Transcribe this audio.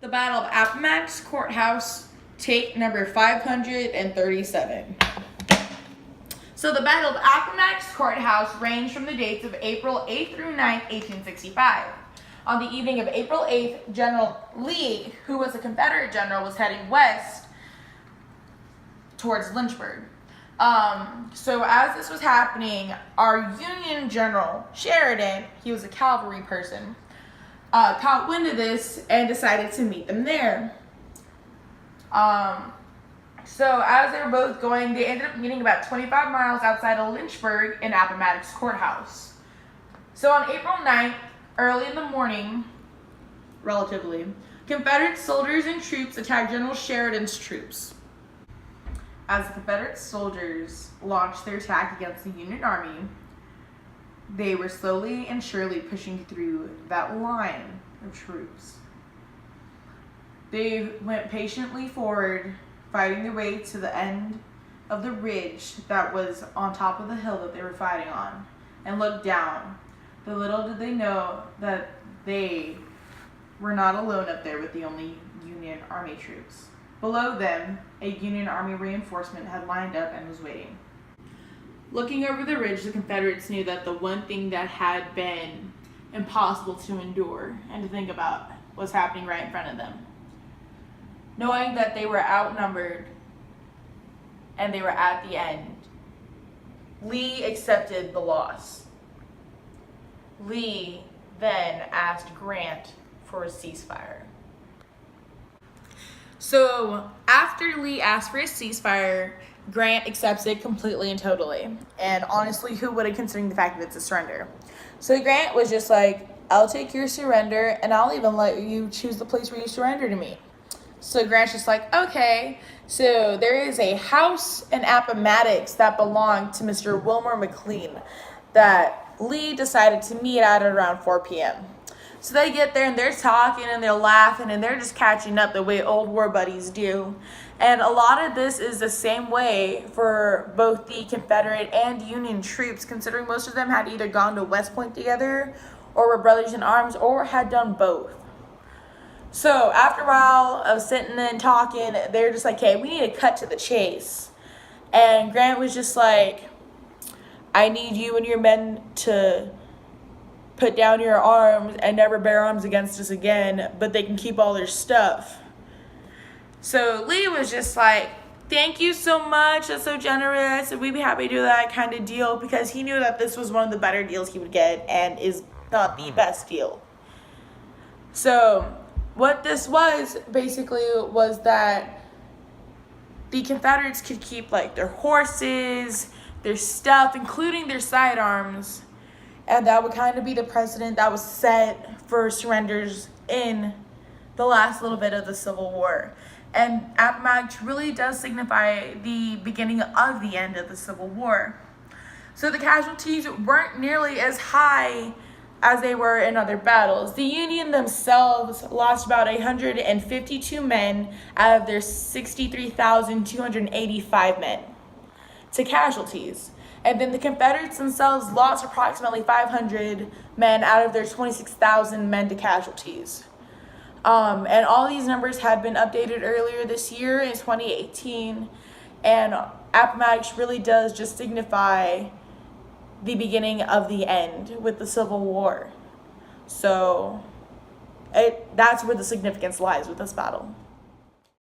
The Battle of Appomattox Courthouse, take number 537. So the Battle of Appomattox Courthouse ranged from the dates of April 8th through 9th, 1865. On the evening of April 8th, General Lee, who was a Confederate general, was heading west towards Lynchburg. So as this was happening, our Union General, Sheridan, he was a cavalry person, caught wind of this and decided to meet them there. So as they were both going, they ended up meeting about 25 miles outside of Lynchburg in Appomattox Courthouse. So on April 9th, early in the morning, relatively, Confederate soldiers and troops attacked General Sheridan's troops. As the Confederate soldiers launched their attack against the Union Army, they were slowly and surely pushing through that line of troops. They went patiently forward, fighting their way to the end of the ridge that was on top of the hill that they were fighting on, and looked down. But little did they know that they were not alone up there with the only Union Army troops. Below them, a Union Army reinforcement had lined up and was waiting. Looking over the ridge, the Confederates knew that the one thing that had been impossible to endure and to think about was happening right in front of them. Knowing that they were outnumbered and they were at the end, Lee accepted the loss. Lee then asked Grant for a ceasefire. So after Lee asked for a ceasefire, Grant accepts it completely and totally. And honestly, who would have, considering the fact that it's a surrender? So Grant was just like, I'll take your surrender and I'll even let you choose the place where you surrender to me. So Grant's just like, okay. So there is a house in Appomattox that belonged to Mr. Wilmer McLean that Lee decided to meet at around 4 p.m. So they get there and they're talking and they're laughing and they're just catching up the way old war buddies do. And a lot of this is the same way for both the Confederate and Union troops, considering most of them had either gone to West Point together or were brothers in arms or had done both. So after a while of sitting and talking, they're just like, hey, we need to cut to the chase. And Grant was just like, I need you and your men to put down your arms and never bear arms against us again, but they can keep all their stuff. So Lee was just like, thank you so much, that's so generous, and we'd be happy to do that kind of deal, because he knew that this was one of the better deals he would get and is not the best deal. So what this was basically was that the Confederates could keep like their horses, their stuff, including their sidearms, and that would kind of be the precedent that was set for surrenders in the last little bit of the Civil War. And Appomattox really does signify the beginning of the end of the Civil War. So the casualties weren't nearly as high as they were in other battles. The Union themselves lost about 152 men out of their 63,285 men to casualties. And then the Confederates themselves lost approximately 500 men out of their 26,000 men to casualties. And all these numbers had been updated earlier this year in 2018. And Appomattox really does just signify the beginning of the end with the Civil War. So that's where the significance lies with this battle.